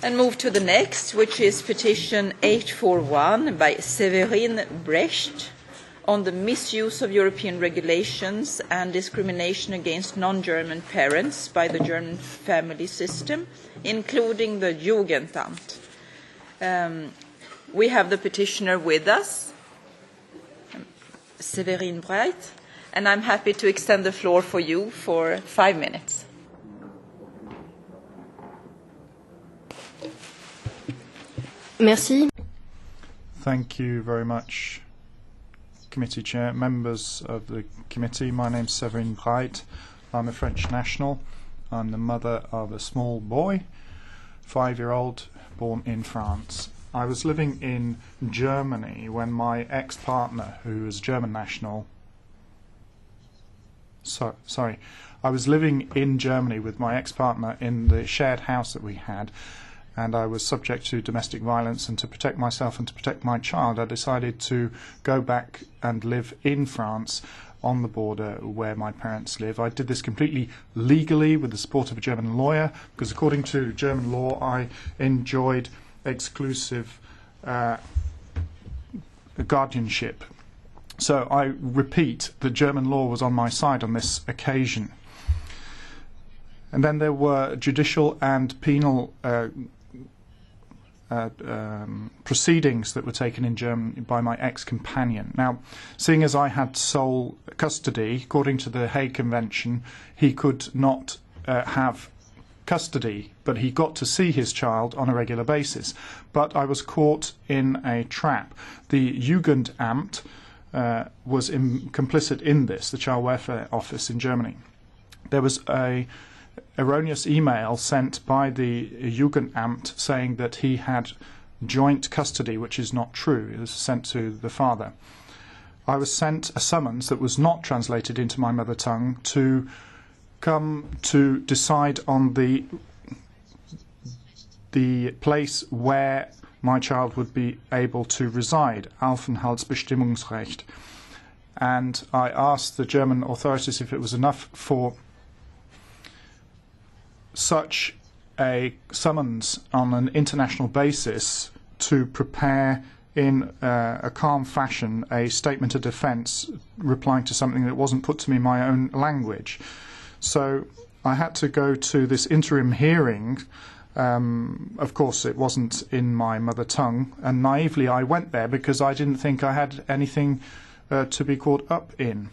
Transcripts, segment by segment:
And move to the next, which is petition 841 by Severin Brecht on the misuse of European regulations and discrimination against non-German parents by the German family system, including the Jugendamt. We have the petitioner with us, Severin Brecht, and I'm happy to extend the floor for you for 5 minutes. Merci. Thank you very much, Committee Chair, members of the committee. My name's Severine Breit. I'm a French national. I'm the mother of a small boy, 5-year-old, born in France. I was living in Germany when my ex-partner, who was German national, I was living in Germany with my ex-partner in the shared house that we had, and I was subject to domestic violence, and to protect myself and to protect my child, I decided to go back and live in France on the border where my parents live. I did this completely legally with the support of a German lawyer, because according to German law I enjoyed exclusive guardianship. So I repeat, the German law was on my side on this occasion. And then there were judicial and penal proceedings that were taken in Germany by my ex-companion. Now, seeing as I had sole custody, according to the Hague Convention, he could not have custody, but he got to see his child on a regular basis. But I was caught in a trap. The Jugendamt was complicit in this, the Child Welfare Office in Germany. There was a erroneous email sent by the Jugendamt saying that he had joint custody, which is not true. It was sent to the father. I was sent a summons that was not translated into my mother tongue to come to decide on the place where my child would be able to reside, Aufenthaltsbestimmungsrecht. And I asked the German authorities if it was enough for such a summons on an international basis to prepare in a calm fashion a statement of defence replying to something that wasn't put to me in my own language. So I had to go to this interim hearing. Of course, it wasn't in my mother tongue, and naively I went there because I didn't think I had anything to be caught up in.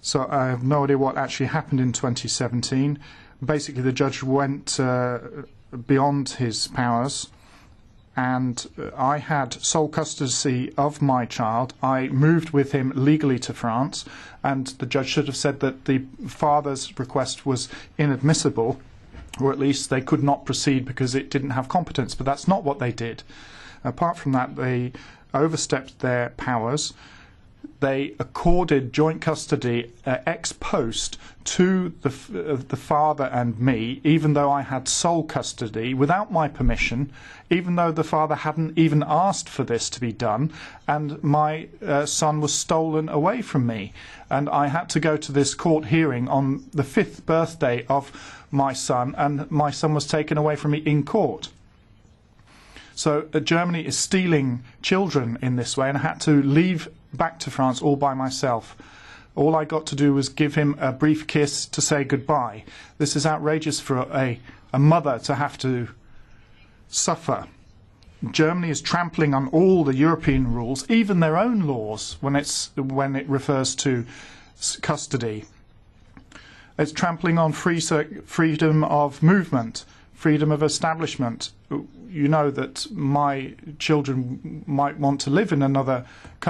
So I have no idea what actually happened in 2017. Basically, the judge went beyond his powers, and I had sole custody of my child. I moved with him legally to France, and the judge should have said that the father's request was inadmissible, or at least they could not proceed because it didn't have competence. But that's not what they did. Apart from that, they overstepped their powers. They accorded joint custody ex post to the father and me, even though I had sole custody, without my permission, even though the father hadn't even asked for this to be done, and my son was stolen away from me. And I had to go to this court hearing on the 5th birthday of my son, and my son was taken away from me in court. So Germany is stealing children in this way, and I had to leave back to France all by myself. All I got to do was give him a brief kiss to say goodbye. This is outrageous for a mother to have to suffer. Germany is trampling on all the European rules, even their own laws, when it refers to custody. It's trampling on freedom of movement, freedom of establishment. You know that my children might want to live in another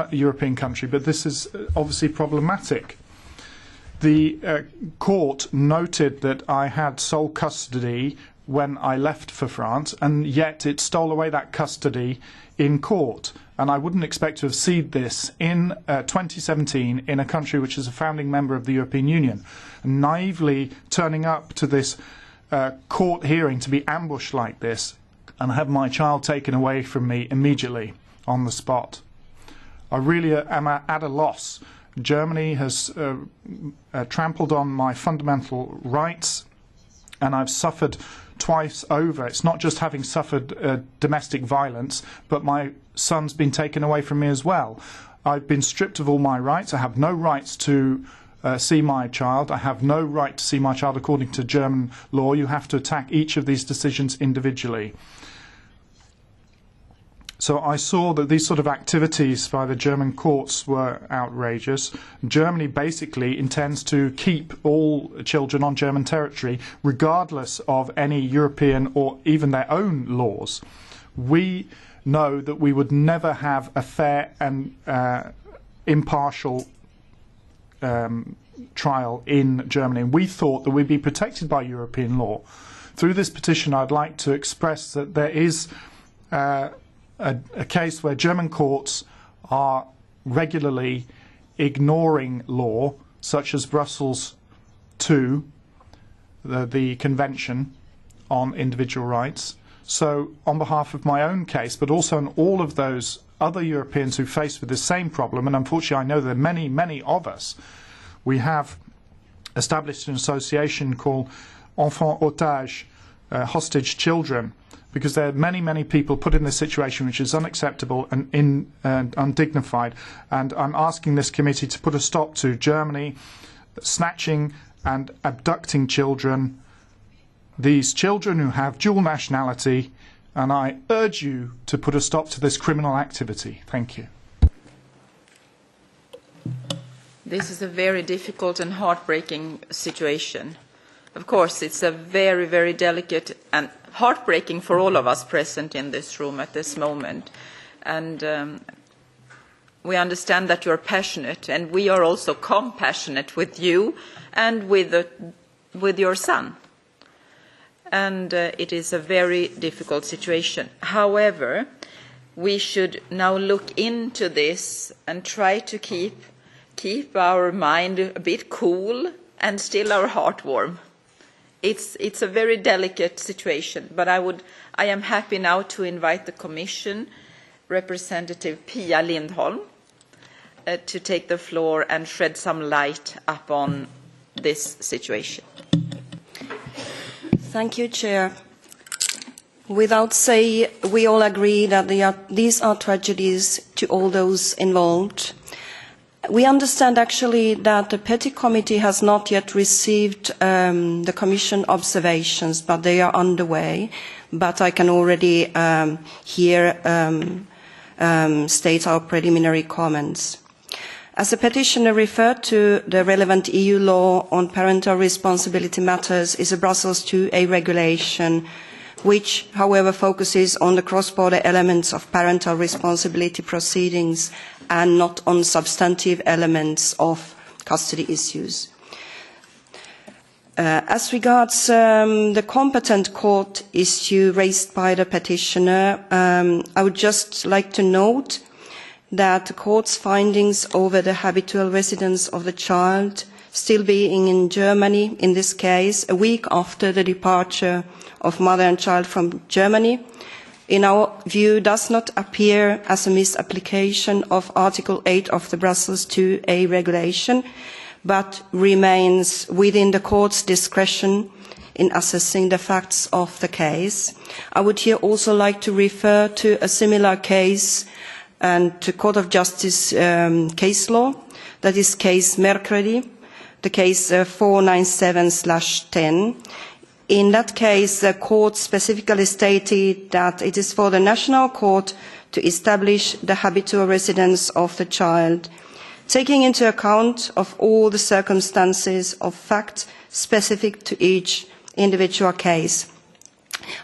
European country, but this is obviously problematic. The court noted that I had sole custody when I left for France, and yet it stole away that custody in court. And I wouldn't expect to have seen this in 2017 in a country which is a founding member of the European Union. Naively turning up to this court hearing to be ambushed like this and have my child taken away from me immediately on the spot. I really am at a loss. Germany has trampled on my fundamental rights, and I've suffered twice over. It's not just having suffered domestic violence, but my son's been taken away from me as well. I've been stripped of all my rights. I have no rights to see my child. I have no right to see my child according to German law. You have to attack each of these decisions individually. So I saw that these sort of activities by the German courts were outrageous. Germany basically intends to keep all children on German territory, regardless of any European or even their own laws. We know that we would never have a fair and impartial trial in Germany. And we thought that we'd be protected by European law. Through this petition, I'd like to express that there is a case where German courts are regularly ignoring law, such as Brussels II, the Convention on Individual Rights. So on behalf of my own case, but also on all of those other Europeans who face with the same problem, and unfortunately I know there are many, many of us, we have established an association called Enfants Otages, hostage children, because there are many, many people put in this situation which is unacceptable and undignified. And I'm asking this committee to put a stop to Germany snatching and abducting children, these children who have dual nationality, and I urge you to put a stop to this criminal activity. Thank you. This is a very difficult and heartbreaking situation. Of course, it's a very, very delicate and heartbreaking for all of us present in this room at this moment. And we understand that you're passionate, and we are also compassionate with you and with your son. And it is a very difficult situation. However, we should now look into this and try to keep our mind a bit cool and still our heart warm. It's a very delicate situation, but I am happy now to invite the Commission representative Pia Lindholm to take the floor and shed some light upon this situation. Thank you, Chair. Without say, we all agree that these are tragedies to all those involved. We understand actually that the PETI committee has not yet received the Commission observations, but they are underway. But I can already here state our preliminary comments. As the petitioner referred to, the relevant EU law on parental responsibility matters is a Brussels IIa regulation, which, however, focuses on the cross-border elements of parental responsibility proceedings and not on substantive elements of custody issues. As regards the competent court issue raised by the petitioner, I would just like to note that the court's findings over the habitual residence of the child still being in Germany, in this case, a week after the departure of mother and child from Germany, in our view, does not appear as a misapplication of Article 8 of the Brussels IIa regulation, but remains within the court's discretion in assessing the facts of the case. I would here also like to refer to a similar case and to Court of Justice case law, that is case Mercredi, the case 497/10. In that case, the court specifically stated that it is for the national court to establish the habitual residence of the child, taking into account of all the circumstances of fact specific to each individual case.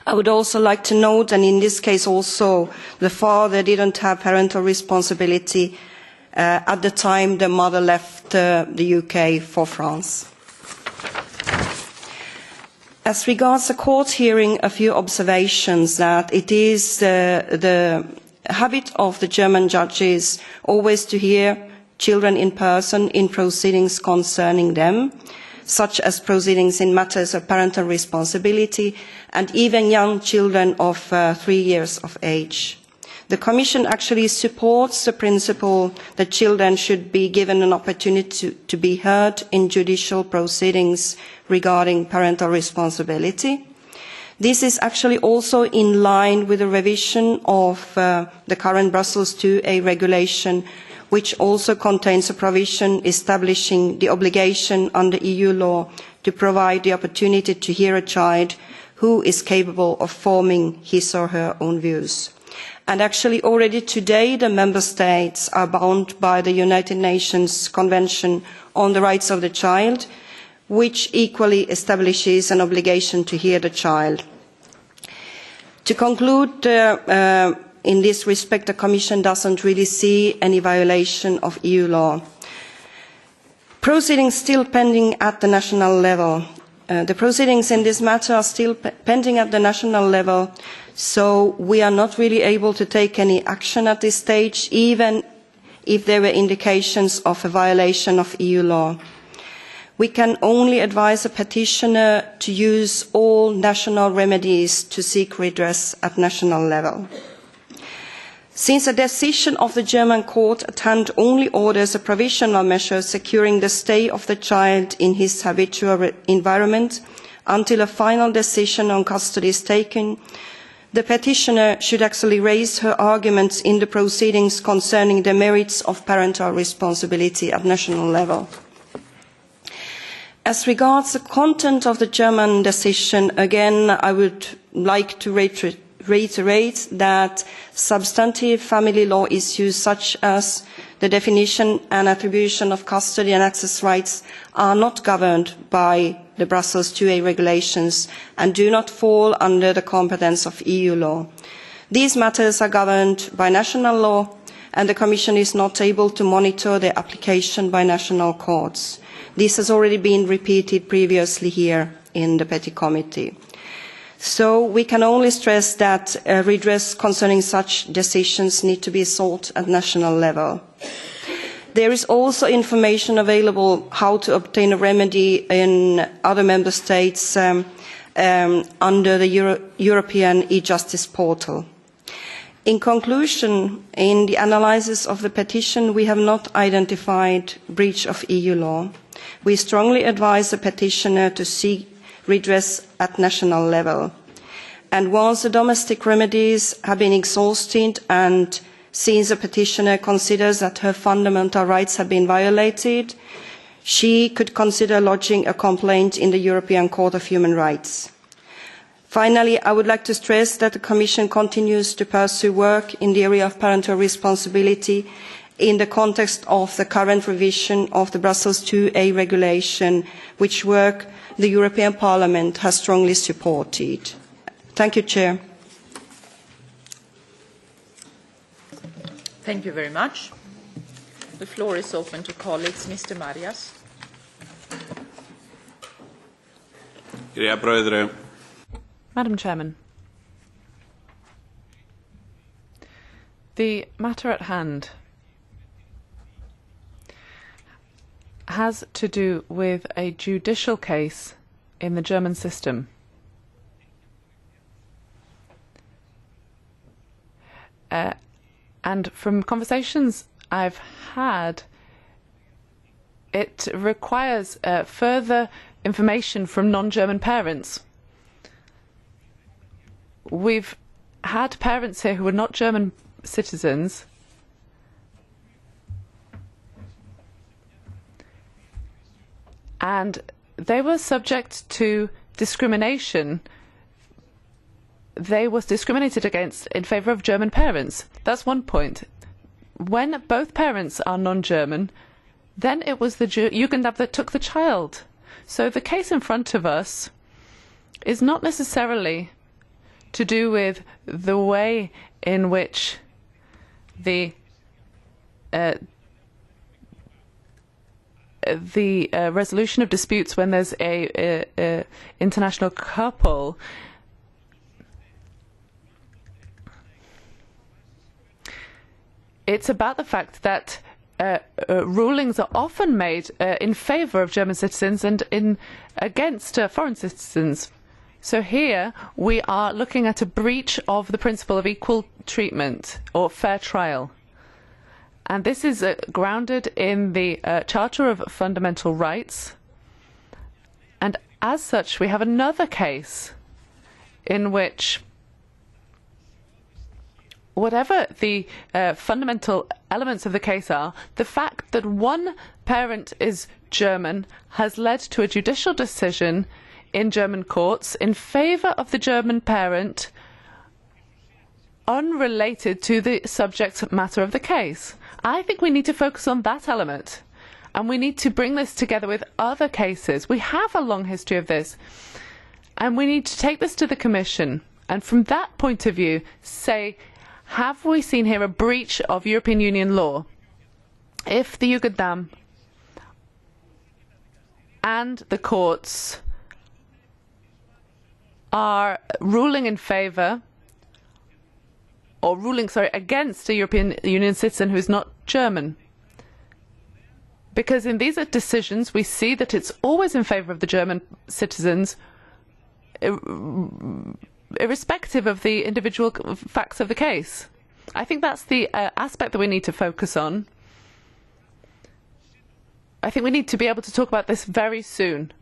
I would also like to note, and in this case also, the father didn't have parental responsibility at the time the mother left the UK for France. As regards the court hearing, a few observations that it is the habit of the German judges always to hear children in person in proceedings concerning them, such as proceedings in matters of parental responsibility, and even young children of 3 years of age. The Commission actually supports the principle that children should be given an opportunity to be heard in judicial proceedings regarding parental responsibility. This is actually also in line with the revision of the current Brussels IIa regulation, which also contains a provision establishing the obligation under EU law to provide the opportunity to hear a child who is capable of forming his or her own views. And actually already today the Member States are bound by the United Nations Convention on the Rights of the Child, which equally establishes an obligation to hear the child. To conclude, in this respect, the Commission doesn't really see any violation of EU law. Proceedings still pending at the national level. The proceedings in this matter are still pending at the national level, so we are not really able to take any action at this stage, even if there were indications of a violation of EU law. We can only advise a petitioner to use all national remedies to seek redress at national level. Since a decision of the German court at hand only orders a provisional measure securing the stay of the child in his habitual environment until a final decision on custody is taken, the petitioner should actually raise her arguments in the proceedings concerning the merits of parental responsibility at national level. As regards the content of the German decision, again, I would like to reiterate that substantive family law issues such as the definition and attribution of custody and access rights are not governed by the Brussels IIa regulations and do not fall under the competence of EU law. These matters are governed by national law, and the Commission is not able to monitor their application by national courts. This has already been repeated previously here in the PETI committee. So we can only stress that redress concerning such decisions need to be sought at national level. There is also information available how to obtain a remedy in other member states under the European e-Justice portal. In conclusion, in the analysis of the petition, we have not identified breach of EU law. We strongly advise the petitioner to seek redress at national level. And once the domestic remedies have been exhausted and since the petitioner considers that her fundamental rights have been violated, she could consider lodging a complaint in the European Court of Human Rights. Finally, I would like to stress that the Commission continues to pursue work in the area of parental responsibility in the context of the current revision of the Brussels IIa regulation, which work the European Parliament has strongly supported. Thank you, Chair. Thank you very much. The floor is open to colleagues. Mr. Marias. Madam Chairman, the matter at hand has to do with a judicial case in the German system. And from conversations I've had, it requires further information from non-German parents. We've had parents here who are not German citizens and they were subject to discrimination. They were discriminated against in favour of German parents. That's one point. When both parents are non-German, then it was the Jugendamt that took the child. So the case in front of us is not necessarily to do with the way in which the resolution of disputes when there's a international couple. It's about the fact that rulings are often made in favour of German citizens and against foreign citizens. So here we are looking at a breach of the principle of equal treatment or fair trial. And this is grounded in the Charter of Fundamental Rights. And as such, we have another case in which whatever the fundamental elements of the case are, the fact that one parent is German has led to a judicial decision in German courts in favour of the German parent, unrelated to the subject matter of the case. I think we need to focus on that element, and we need to bring this together with other cases. We have a long history of this, and we need to take this to the Commission, and from that point of view say, have we seen here a breach of European Union law? If the Jugendamt and the courts are ruling in favour or ruling, against a European Union citizen who is not German. Because in these decisions we see that it's always in favour of the German citizens, irrespective of the individual facts of the case. I think that's the aspect that we need to focus on. I think we need to be able to talk about this very soon.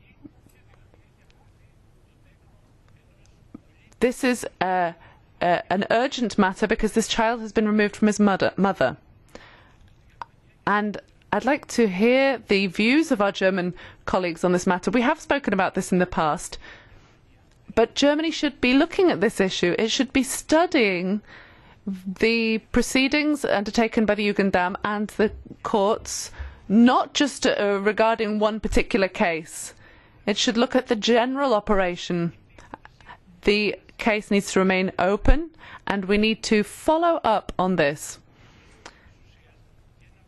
This is an urgent matter because this child has been removed from his mother. And I'd like to hear the views of our German colleagues on this matter. We have spoken about this in the past, but Germany should be looking at this issue. It should be studying the proceedings undertaken by the Jugendamt and the courts, not just regarding one particular case. It should look at the general operation. The case needs to remain open, and we need to follow up on this.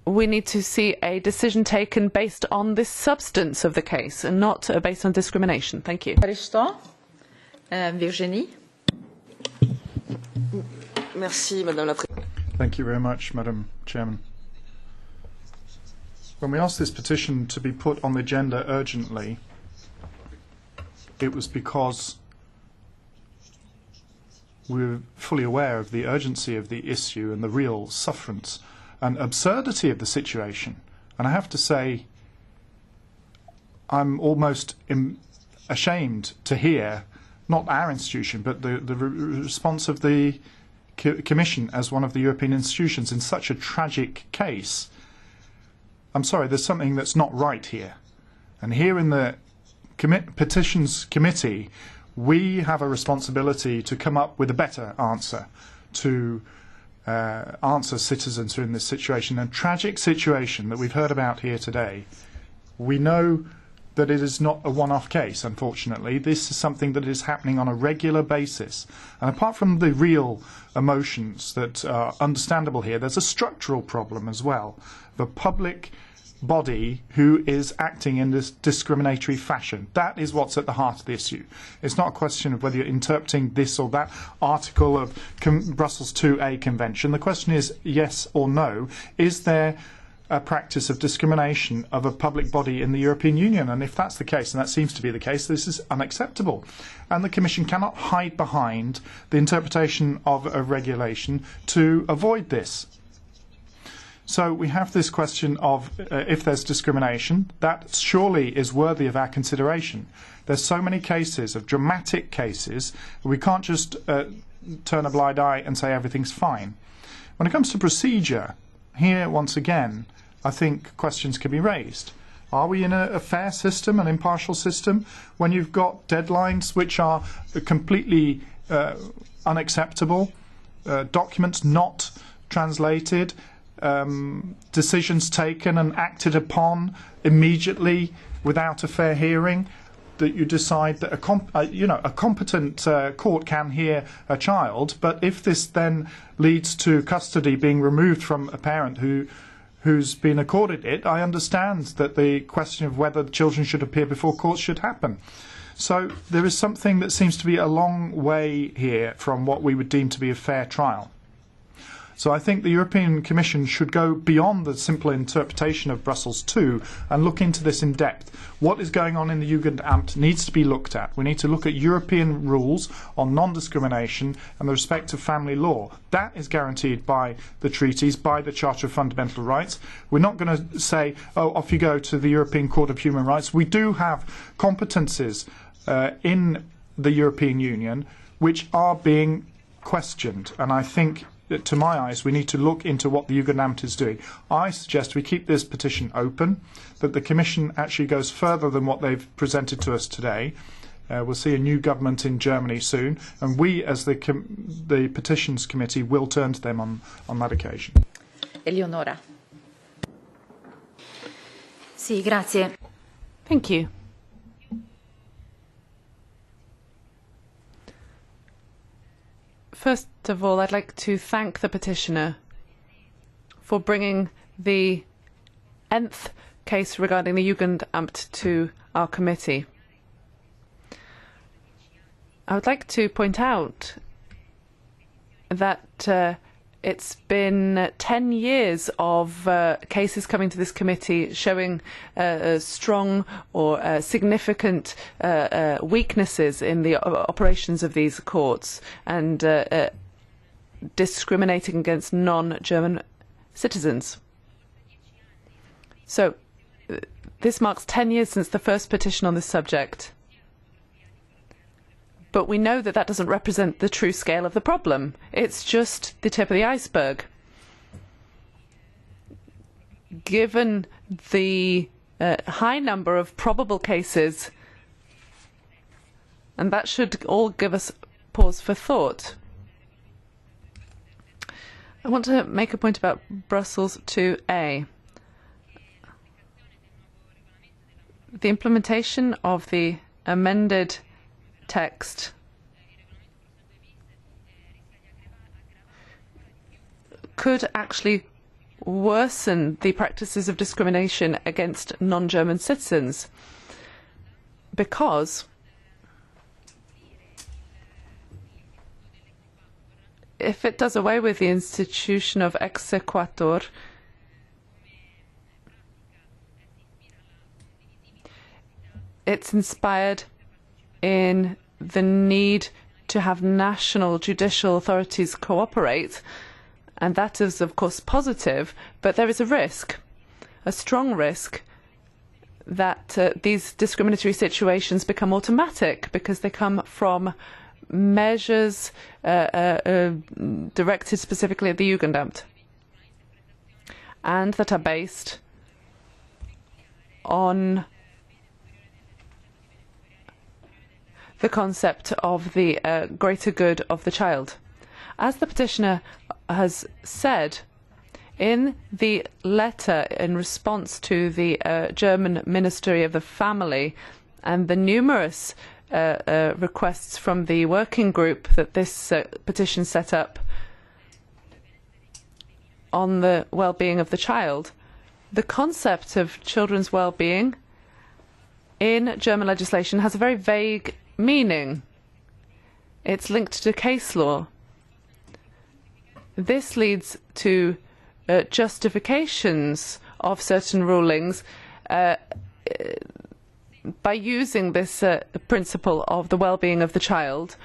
We need to see a decision taken based on the substance of the case and not based on discrimination. Thank you. Virginie. Merci, Madame la Présidente. Thank you very much, Madam Chairman. When we asked this petition to be put on the agenda urgently, it was because we were fully aware of the urgency of the issue and the real sufferance and absurdity of the situation. And I have to say, I'm almost ashamed to hear, not our institution, but the response of the Commission as one of the European institutions in such a tragic case. I'm sorry, there's something that's not right here. And here in the Petitions Committee, we have a responsibility to come up with a better answer to answer citizens who are in this situation. A tragic situation that we've heard about here today. We know that it is not a one-off case, unfortunately. This is something that is happening on a regular basis. And apart from the real emotions that are understandable here, there's a structural problem as well. The public body who is acting in this discriminatory fashion. That is what's at the heart of the issue. It's not a question of whether you're interpreting this or that article of Brussels 2A Convention. The question is yes or no. Is there a practice of discrimination of a public body in the European Union? And if that's the case, and that seems to be the case, this is unacceptable. And the Commission cannot hide behind the interpretation of a regulation to avoid this. So we have this question of if there's discrimination, that surely is worthy of our consideration. There's so many cases, of dramatic cases, we can't just turn a blind eye and say everything's fine. When it comes to procedure, here once again, I think questions can be raised. Are we in a fair system, an impartial system, when you've got deadlines which are completely unacceptable, documents not translated, decisions taken and acted upon immediately without a fair hearing, that you decide that a competent court can hear a child, but if this then leads to custody being removed from a parent who's been accorded it, I understand that the question of whether the children should appear before courts should happen. So there is something that seems to be a long way here from what we would deem to be a fair trial. So I think the European Commission should go beyond the simple interpretation of Brussels II and look into this in depth. What is going on in the Jugendamt needs to be looked at. We need to look at European rules on non-discrimination and the respect of family law. That is guaranteed by the treaties, by the Charter of Fundamental Rights. We're not going to say, oh, off you go to the European Court of Human Rights. We do have competences in the European Union which are being questioned, and I think to my eyes we need to look into what the Jugendamt is doing. I suggest we keep this petition open, that the Commission actually goes further than what they've presented to us today. We'll see a new government in Germany soon, and we as the Petitions Committee will turn to them on that occasion. Eleonora. Sì, grazie. Thank you. First of all, I'd like to thank the petitioner for bringing the nth case regarding the Jugendamt to our committee. I would like to point out that it's been 10 years of cases coming to this committee showing strong or significant weaknesses in the operations of these courts and discriminating against non-German citizens. So this marks 10 years since the first petition on this subject. But we know that that doesn't represent the true scale of the problem. It's just the tip of the iceberg. Given the high number of probable cases, and that should all give us pause for thought. I want to make a point about Brussels 2A. The implementation of the amended text could actually worsen the practices of discrimination against non-German citizens, because if it does away with the institution of exequatur, it's inspired in the need to have national judicial authorities cooperate, and that is of course positive, but there is a risk, a strong risk, that these discriminatory situations become automatic because they come from measures directed specifically at the Jugendamt and that are based on the concept of the greater good of the child. As the petitioner has said, in the letter in response to the German Ministry of the Family and the numerous requests from the working group that this petition set up on the well-being of the child, the concept of children's well-being in German legislation has a very vague meaning. It's linked to case law. This leads to justifications of certain rulings by using this principle of the well-being of the child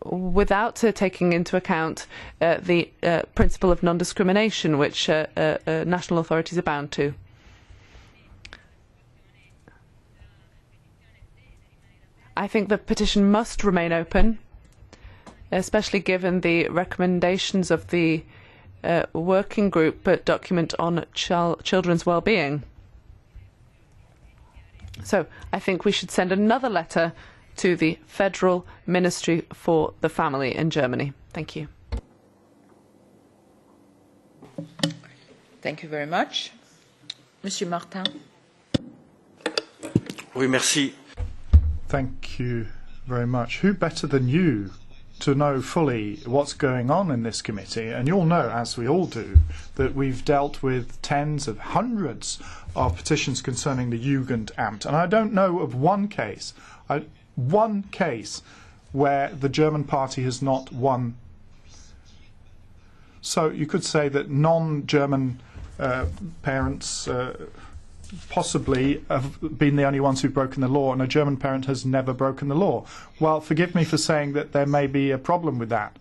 without taking into account the principle of non-discrimination, which national authorities are bound to. I think the petition must remain open, especially given the recommendations of the working group document on children's well-being. So I think we should send another letter to the Federal Ministry for the Family in Germany. Thank you. Thank you very much. Monsieur Martin. Oui, merci. Thank you very much. Who better than you to know fully what's going on in this committee? And you'll know, as we all do, that we've dealt with tens of hundreds of petitions concerning the Jugendamt. And I don't know of one case where the German party has not won So you could say that non-German parents possibly have been the only ones who've broken the law, and a German parent has never broken the law. Well, forgive me for saying that there may be a problem with that.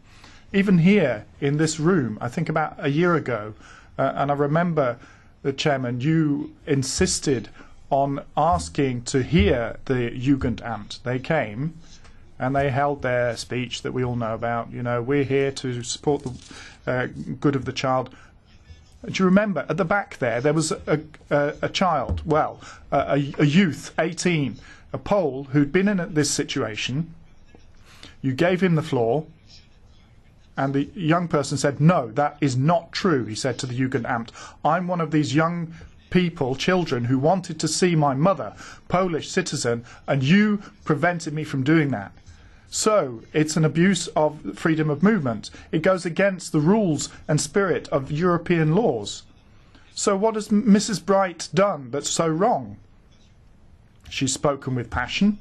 Even here in this room, I think about a year ago, and I remember, the Chairman, you insisted on asking to hear the Jugendamt. They came and they held their speech that we all know about. You know, we're here to support the good of the child. Do you remember at the back there was a child, well, a youth, 18, a Pole who'd been in this situation. You gave him the floor, and the young person said, "No, that is not true," he said to the Jugendamt. "I'm one of these young people, children, who wanted to see my mother, Polish citizen, and you prevented me from doing that." So it's an abuse of freedom of movement. It goes against the rules and spirit of European laws. So what has Mrs. Bright done that's so wrong? She's spoken with passion.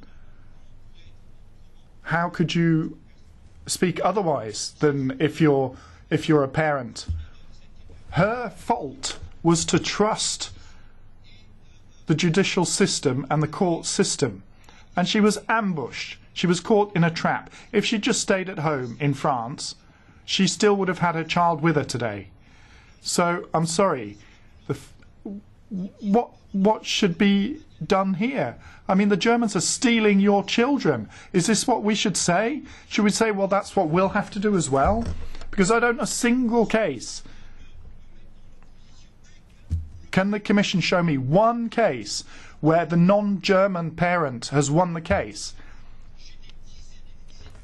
How could you speak otherwise than if you're a parent? Her fault was to trust the judicial system and the court system, and she was ambushed. She was caught in a trap. If she'd just stayed at home in France, she still would have had her child with her today. So I'm sorry. What should be done here? I mean, the Germans are stealing your children. Is this what we should say? Should we say, well, that's what we'll have to do as well? Because I don't know a single case. Can the Commission show me one case where the non-German parent has won the case?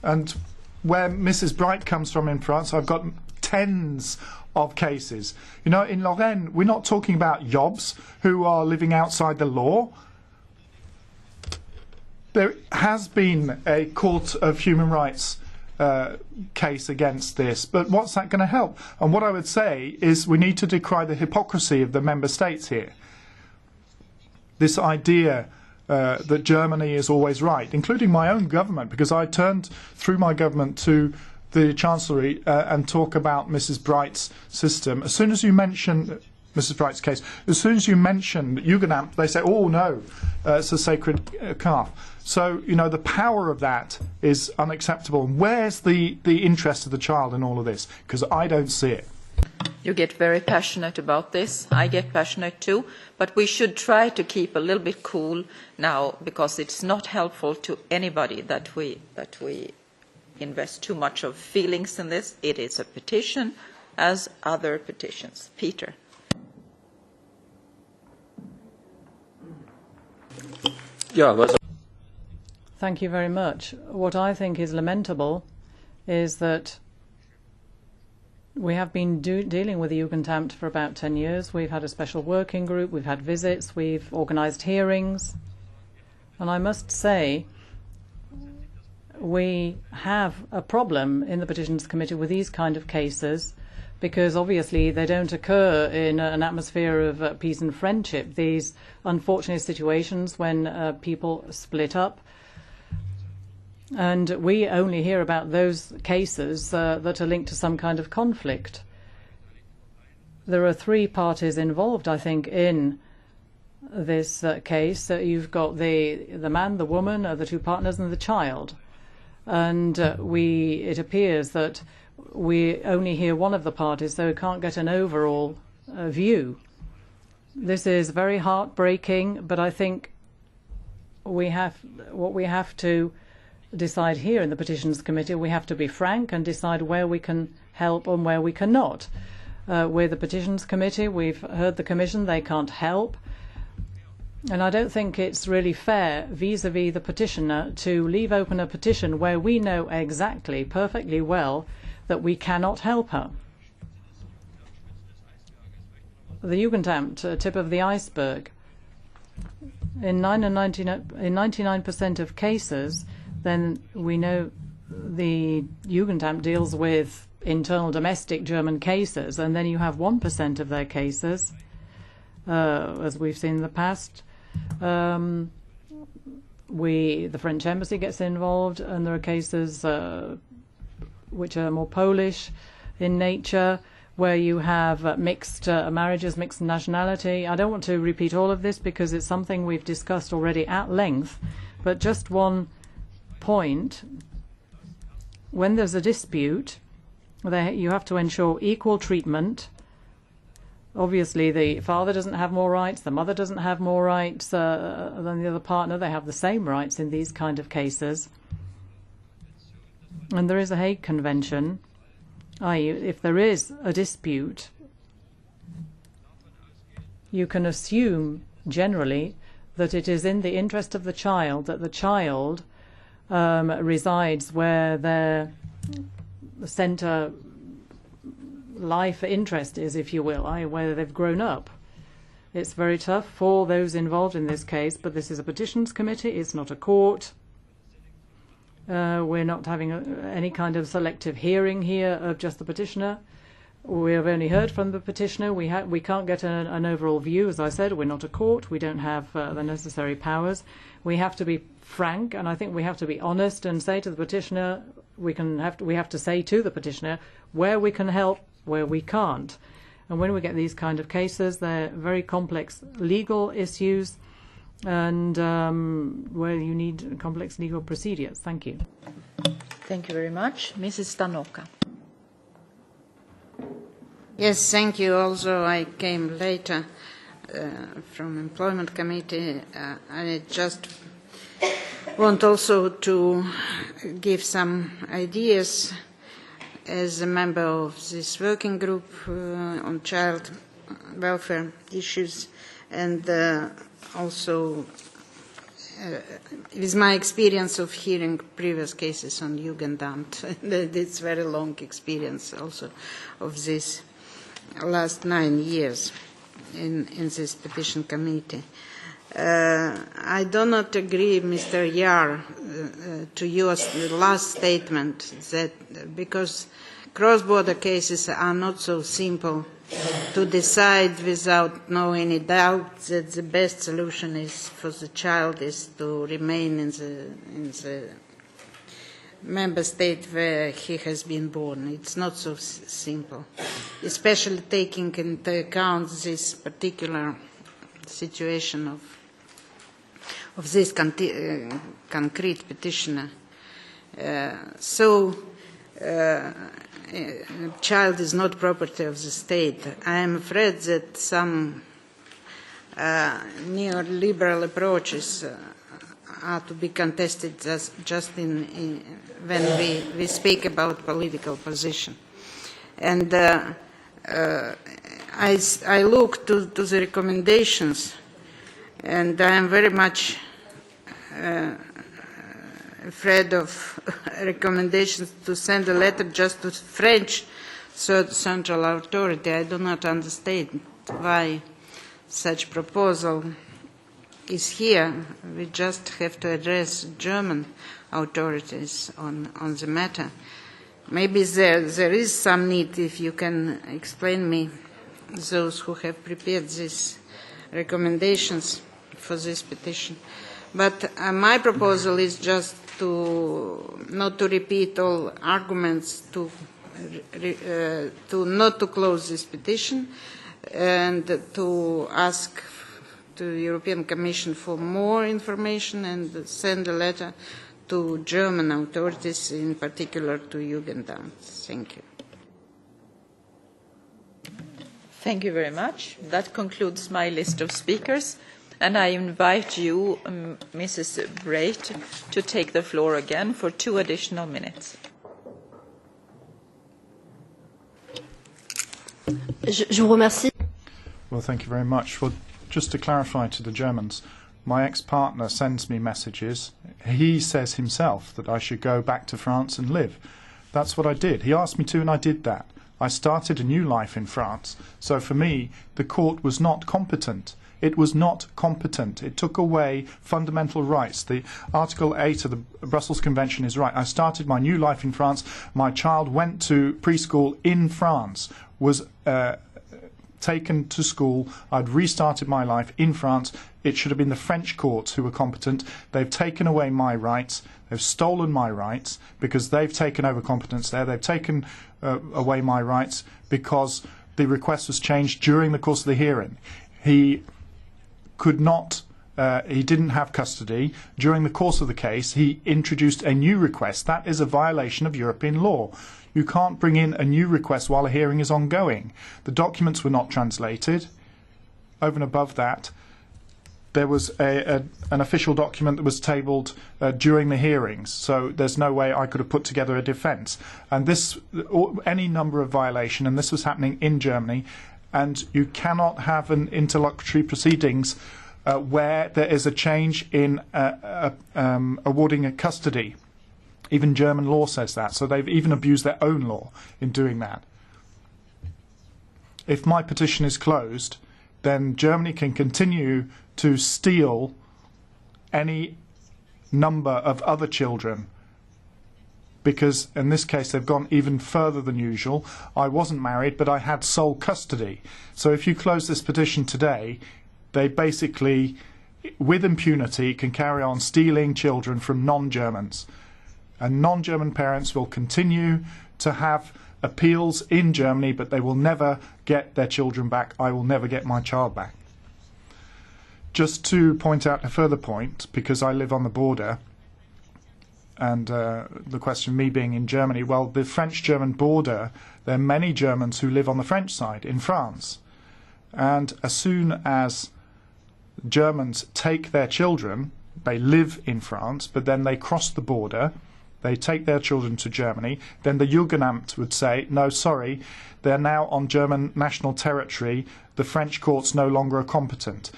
And where Mrs. Bright comes from in France, I've got tens of cases. You know, in Lorraine, we're not talking about Yobs who are living outside the law. There has been a Court of Human Rights case against this, but what's that going to help? And what I would say is we need to decry the hypocrisy of the member states here. This idea that Germany is always right, including my own government, because I turned through my government to the Chancellery and talk about Mrs. Bright's system. As soon as you mention Mrs. Bright's case, as soon as you mention Jugendamt, they say, "Oh no, it's a sacred calf." So, you know, the power of that is unacceptable. And where's the interest of the child in all of this? Because I don't see it. You get very passionate about this. I get passionate too. But we should try to keep a little bit cool now, because it's not helpful to anybody that we invest too much of feelings in this. It is a petition as other petitions. Peter. Thank you very much. What I think is lamentable is that we have been dealing with the Jugendamt for about 10 years. We've had a special working group, we've had visits, we've organised hearings. And I must say, we have a problem in the Petitions Committee with these kind of cases, because obviously they don't occur in an atmosphere of peace and friendship. These unfortunate situations when people split up. And we only hear about those cases that are linked to some kind of conflict. There are three parties involved, I think, in this case. You've got the man, the woman, the two partners, and the child. And it appears that we only hear one of the parties, so we can't get an overall view. This is very heartbreaking, but I think what we have to decide here in the Petitions Committee, we have to be frank and decide where we can help and where we cannot. With the Petitions Committee, we've heard the Commission, they can't help. And I don't think it's really fair vis-à-vis the petitioner to leave open a petition where we know exactly, perfectly well, that we cannot help her. The Jugendamt, tip of the iceberg. In 99% of cases, then we know the Jugendamt deals with internal domestic German cases, and then you have 1% of their cases, as we've seen in the past. The French embassy gets involved, and there are cases which are more Polish in nature, where you have mixed marriages, mixed nationality. I don't want to repeat all of this because it's something we've discussed already at length, but just one point. When there's a dispute, you have to ensure equal treatment. Obviously, the father doesn't have more rights, the mother doesn't have more rights than the other partner. They have the same rights in these kind of cases. And there is a Hague Convention, i.e., if there is a dispute, you can assume generally that it is in the interest of the child that the child resides where their centre life interest is, if you will, i.e. where they've grown up. It's very tough for those involved in this case, but this is a petitions committee, it's not a court. We're not having any kind of selective hearing here of just the petitioner. We have only heard from the petitioner. We can't get an overall view. As I said, we're not a court. We don't have the necessary powers. We have to be frank, and I think we have to be honest and say to the petitioner, we have to say to the petitioner where we can help, where we can't. And when we get these kind of cases, they're very complex legal issues, and where you need complex legal procedures. Thank you. Thank you very much. Mrs. Stanoka. Yes, thank you. Also, I came later from Employment Committee. I just want also to give some ideas as a member of this working group on child welfare issues, and also with my experience of hearing previous cases on Jugendamt. It's very long experience also of this last 9 years in this petition committee. I do not agree, Mr. Yar, to your last statement that because cross-border cases are not so simple to decide without no any doubt that the best solution is for the child is to remain in the member state where he has been born. It's not so simple, especially taking into account this particular situation of this concrete petitioner. Child is not property of the state. I am afraid that some neoliberal approaches are to be contested just when we speak about political position. And I look to the recommendations, and I am very much afraid of recommendations to send a letter just to French central authority. I do not understand why such proposal is here. We just have to address German authorities on the matter. Maybe there is some need, if you can explain me, those who have prepared these recommendations for this petition. But my proposal is just not to repeat all arguments, to not to close this petition, and to ask to the European Commission for more information and send a letter to German authorities, in particular to Jugendamt. Thank you. Thank you very much. That concludes my list of speakers. And I invite you, Mrs. Breit, to take the floor again for 2 additional minutes. Je vous remercie. Well, thank you very much. Just to clarify to the Germans, my ex-partner sends me messages. He says himself that I should go back to France and live. That's what I did. He asked me to, and I did that. I started a new life in France. So for me, the court was not competent. It was not competent. It took away fundamental rights. The Article 8 of the Brussels Convention is right. I started my new life in France. My child went to preschool in France, was taken to school. I'd restarted my life in France. It should have been the French courts who were competent. They've taken away my rights. They've stolen my rights because they've taken over competence there. They've taken away my rights because the request was changed during the course of the hearing. He could not. He didn't have custody. During the course of the case, he introduced a new request. That is a violation of European law. You can't bring in a new request while a hearing is ongoing. The documents were not translated. Over and above that, there was an official document that was tabled during the hearings, so there's no way I could have put together a defence. And this, any number of violation, and this was happening in Germany, and you cannot have an interlocutory proceedings where there is a change in awarding a custody. Even German law says that, so they've even abused their own law in doing that. If my petition is closed, then Germany can continue to steal any number of other children, because in this case they've gone even further than usual. I wasn't married, but I had sole custody. So if you close this petition today, they basically, with impunity, can carry on stealing children from non-Germans. And non-German parents will continue to have appeals in Germany, but they will never get their children back. I will never get my child back. Just to point out a further point, because I live on the border, and the question of me being in Germany, well, the French-German border, there are many Germans who live on the French side, in France. And as soon as Germans take their children, they live in France, but then they cross the border, they take their children to Germany, then the Jugendamt would say, no, sorry, they're now on German national territory, the French courts no longer are competent.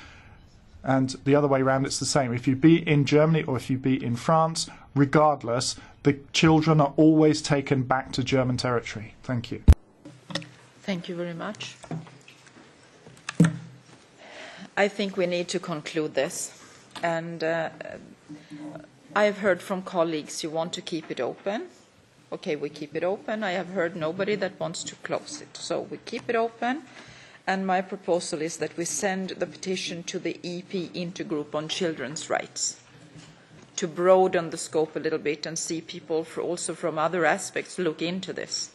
And the other way around, it's the same. If you be in Germany or if you be in France, regardless, the children are always taken back to German territory. Thank you. Thank you very much. I think we need to conclude this. And I have heard from colleagues who want to keep it open. Okay, we keep it open. I have heard nobody that wants to close it. So we keep it open. And my proposal is that we send the petition to the EP Intergroup on Children's Rights to broaden the scope a little bit and see people also from other aspects look into this.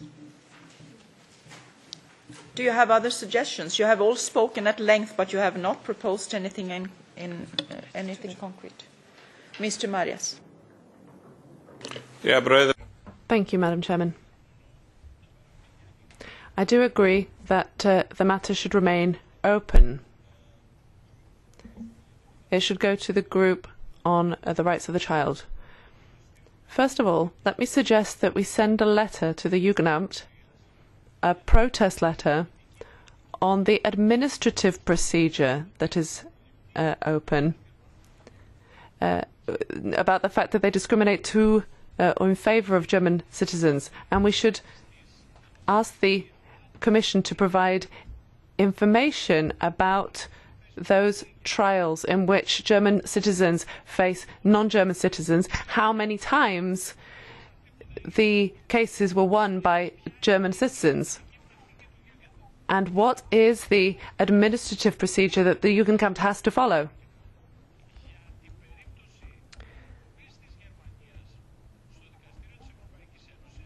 Do you have other suggestions? You have all spoken at length, but you have not proposed anything in anything concrete. Mr. Marias. Yeah, brother. Thank you, Madam Chairman. I do agree that the matter should remain open. It should go to the group on the rights of the child. First of all, let me suggest that we send a letter to the Jugendamt, a protest letter on the administrative procedure that is open, about the fact that they discriminate to or in favour of German citizens, and we should ask the Commission to provide information about those trials in which German citizens face non-German citizens, how many times the cases were won by German citizens, and what is the administrative procedure that the Jugendamt has to follow.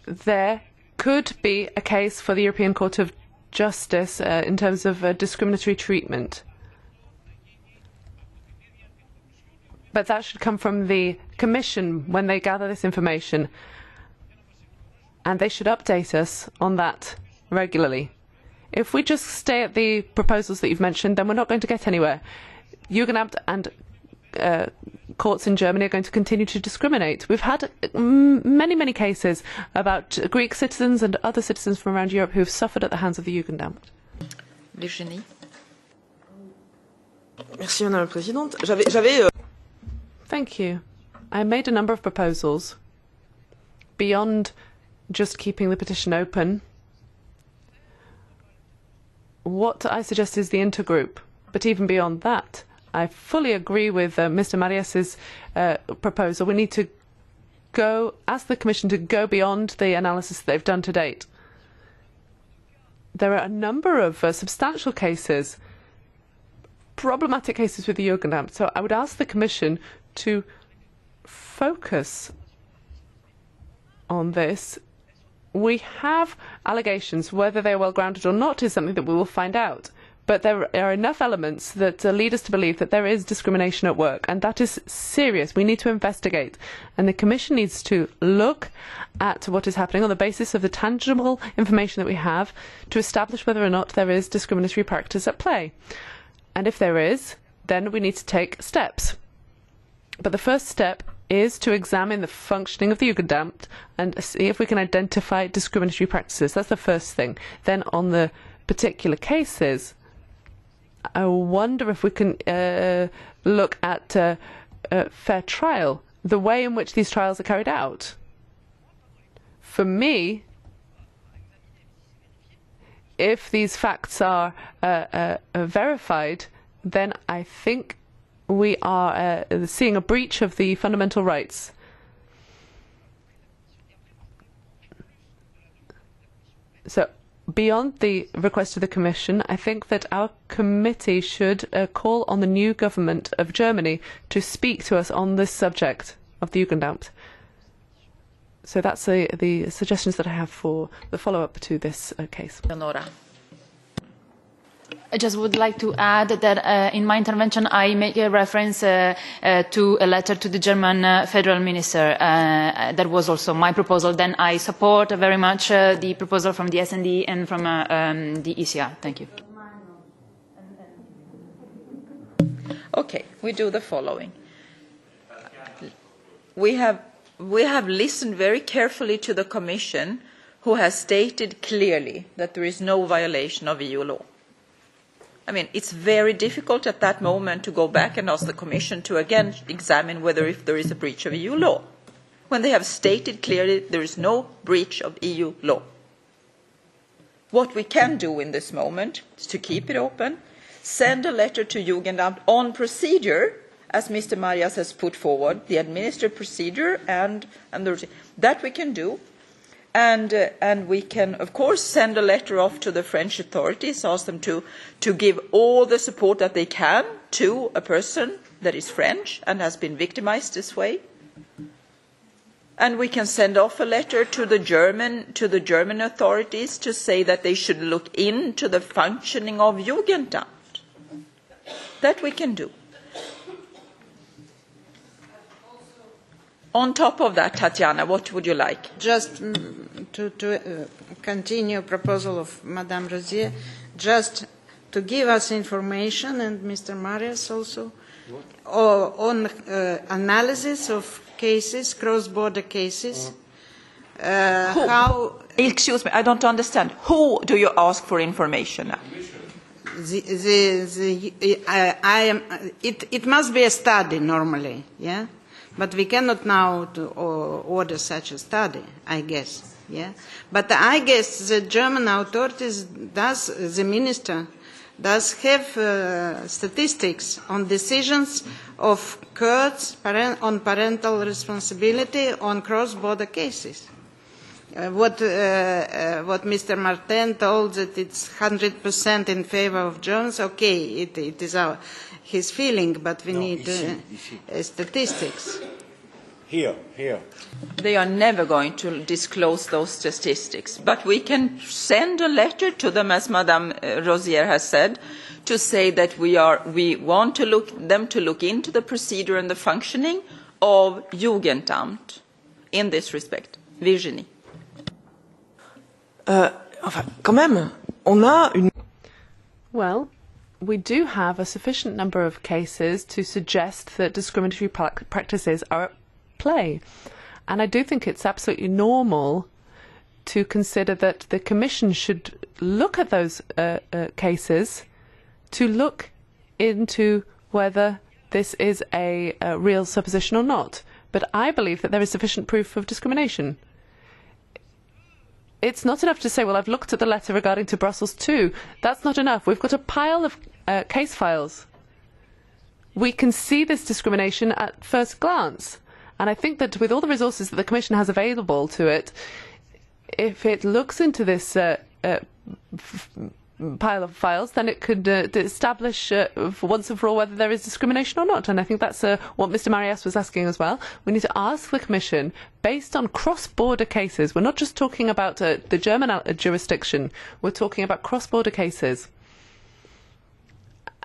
There could be a case for the European Court of Justice in terms of discriminatory treatment. But that should come from the Commission when they gather this information, and they should update us on that regularly. If we just stay at the proposals that you've mentioned, then we're not going to get anywhere. Jugendamt and courts in Germany are going to continue to discriminate. We've had many cases about Greek citizens and other citizens from around Europe who have suffered at the hands of the Jugendamt. Virginie. Merci, Madame la Présidente. Thank you. I made a number of proposals beyond just keeping the petition open. What I suggest is the intergroup, but even beyond that, I fully agree with Mr. Marias's proposal. We need to ask the Commission to go beyond the analysis they've done to date. there are a number of substantial cases, problematic cases with the Jugendamt. So I would ask the Commission to focus on this. We have allegations. Whether they are well grounded or not is something that we will find out. But there are enough elements that lead us to believe that there is discrimination at work, and that is serious. We need to investigate, and the Commission needs to look at what is happening on the basis of the tangible information that we have to establish whether or not there is discriminatory practice at play. And if there is, then we need to take steps. But the first step is to examine the functioning of the Jugendamt and see if we can identify discriminatory practices. That's the first thing. Then on the particular cases, I wonder if we can look at fair trial, the way in which these trials are carried out. For me, if these facts are verified, then I think we are seeing a breach of the fundamental rights. So, beyond the request of the Commission, I think that our committee should call on the new government of Germany to speak to us on this subject of the Jugendamt. So that's the suggestions that I have for the follow-up to this case. Leonora. I just would like to add that in my intervention I make a reference to a letter to the German federal minister. That was also my proposal. Then I support very much the proposal from the SD and from the ECR. Thank you. Okay, we do the following. We have listened very carefully to the Commission, who has stated clearly that there is no violation of EU law. I mean, it's very difficult at that moment to go back and ask the Commission to again examine whether if there is a breach of EU law, when they have stated clearly there is no breach of EU law. What we can do in this moment is to keep it open, send a letter to Jugendamt on procedure, as Mr. Marias has put forward, the administrative procedure and that we can do. And we can, of course, send a letter off to the French authorities, ask them to give all the support that they can to a person that is French and has been victimized this way. And we can send off a letter to the German authorities to say that they should look into the functioning of Jugendamt. That we can do. On top of that, Tatiana, what would you like? Just to continue proposal of Madame Rosier, just to give us information, and Mr. Marias also, on analysis of cases, cross-border cases. How? Excuse me, I don't understand. Who do you ask for information now? It must be a study normally, yeah? But we cannot now order such a study, I guess. Yeah? But I guess the German authorities, the minister, does have statistics on decisions of courts on parental responsibility on cross-border cases. What Mr. Martin told, that it's 100% in favor of Germans, okay, it is his feeling, but we need statistics. Here. They are never going to disclose those statistics, but we can send a letter to them, as Madame Rosier has said, to say that we want them to look into the procedure and the functioning of Jugendamt in this respect. Virginie. Well, we do have a sufficient number of cases to suggest that discriminatory practices are at play. And I do think it's absolutely normal to consider that the Commission should look at those cases to look into whether this is a real supposition or not. But I believe that there is sufficient proof of discrimination. It's not enough to say, well, I've looked at the letter regarding to Brussels 2. That's not enough. We've got a pile of case files. We can see this discrimination at first glance. And I think that with all the resources that the Commission has available to it, if it looks into this pile of files, then it could establish once and for all whether there is discrimination or not. And I think that's what Mr. Marias was asking as well. We need to ask the Commission, based on cross-border cases, we're not just talking about the German jurisdiction, we're talking about cross-border cases,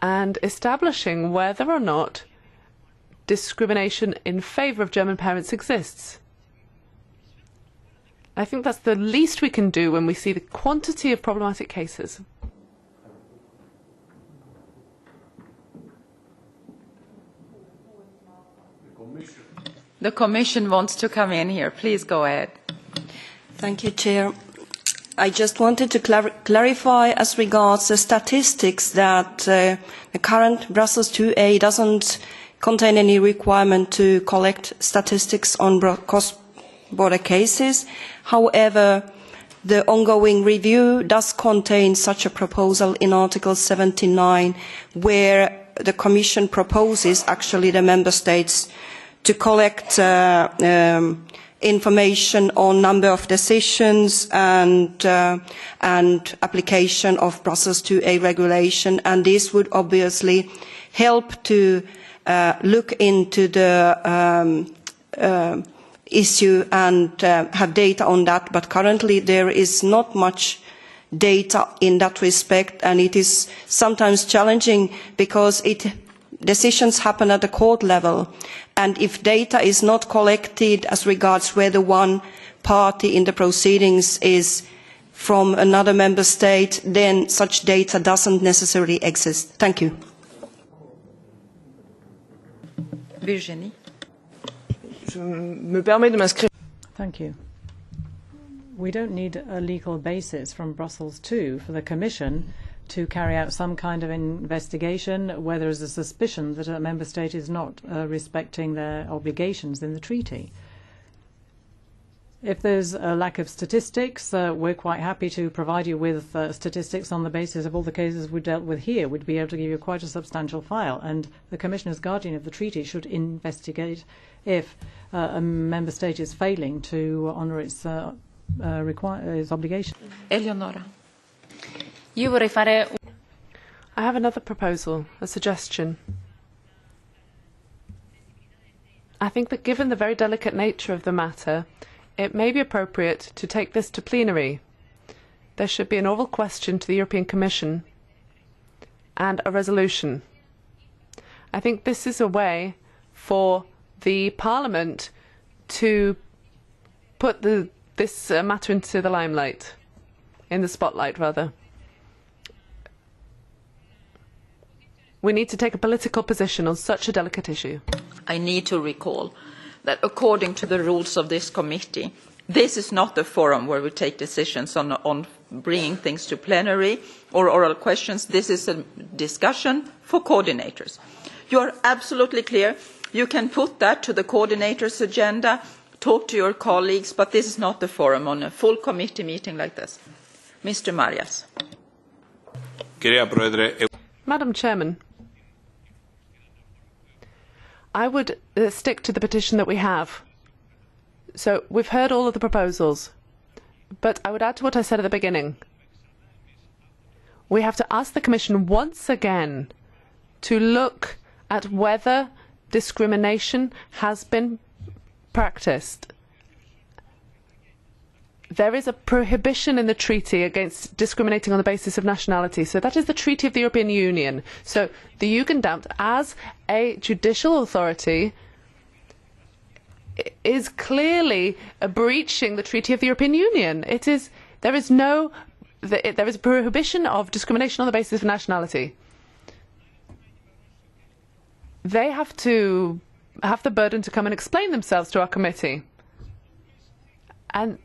and establishing whether or not discrimination in favour of German parents exists. I think that's the least we can do when we see the quantity of problematic cases. The Commission wants to come in here. Please go ahead. Thank you, Chair. I just wanted to clarify as regards the statistics that the current Brussels 2A doesn't contain any requirement to collect statistics on cross-border cases. However, the ongoing review does contain such a proposal in Article 79, where the Commission proposes actually the Member States to collect information on number of decisions and application of Brussels 2A regulation, and this would obviously help to look into the issue and have data on that. But currently there is not much data in that respect, and it is sometimes challenging because decisions happen at the court level, and if data is not collected as regards whether one party in the proceedings is from another member state, then such data doesn't necessarily exist. Thank you. Virginie. Je me permets de m'inscrire. Thank you. We don't need a legal basis from Brussels II for the Commission to carry out some kind of investigation where there is a suspicion that a member state is not respecting their obligations in the treaty. If there's a lack of statistics, we're quite happy to provide you with statistics on the basis of all the cases we dealt with here. We'd be able to give you quite a substantial file, and the Commission as guardian of the treaty should investigate if a member state is failing to honour its obligation. Eleonora. I have another proposal, a suggestion. I think that given the very delicate nature of the matter, it may be appropriate to take this to plenary. There should be an oral question to the European Commission and a resolution. I think this is a way for the Parliament to put this matter into the limelight, in the spotlight rather. We need to take a political position on such a delicate issue. I need to recall that according to the rules of this committee, this is not the forum where we take decisions on bringing things to plenary or oral questions. This is a discussion for coordinators. You are absolutely clear. You can put that to the coordinators' agenda, talk to your colleagues, but this is not the forum on a full committee meeting like this. Mr. Marias. Madam Chairman, I would stick to the petition that we have. So we've heard all of the proposals, but I would add to what I said at the beginning. We have to ask the Commission once again to look at whether discrimination has been practiced. There is a prohibition in the treaty against discriminating on the basis of nationality. So that is the Treaty of the European Union. So the Jugendamt, as a judicial authority, is clearly breaching the Treaty of the European Union. There is a prohibition of discrimination on the basis of nationality. They have to have the burden to come and explain themselves to our committee. And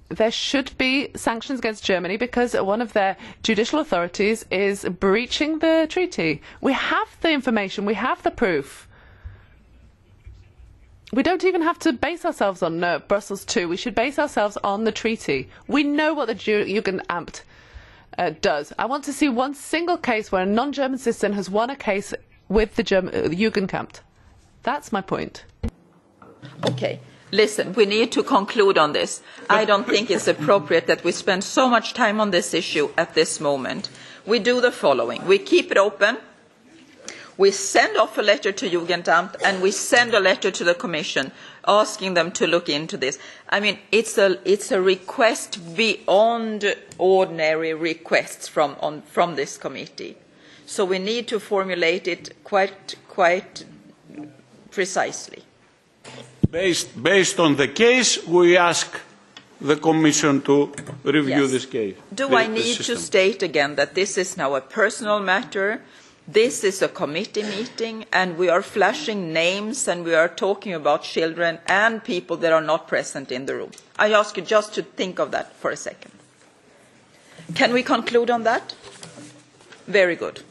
there should be sanctions against Germany because one of their judicial authorities is breaching the treaty. We have the information, we have the proof. We don't even have to base ourselves on Brussels II. We should base ourselves on the treaty. We know what the Jugendamt does. I want to see one single case where a non-German citizen has won a case with the Jugendamt. That's my point. Okay. Listen, we need to conclude on this. I don't think it's appropriate that we spend so much time on this issue at this moment. We do the following. We keep it open. We send off a letter to Jugendamt and we send a letter to the Commission asking them to look into this. I mean, it's a request beyond ordinary requests from this committee. So we need to formulate it quite precisely. Based on the case, we ask the Commission to review this case. Do I need to state again that this is now a personal matter? This is a committee meeting and we are flashing names and we are talking about children and people that are not present in the room. I ask you just to think of that for a second. Can we conclude on that? Very good.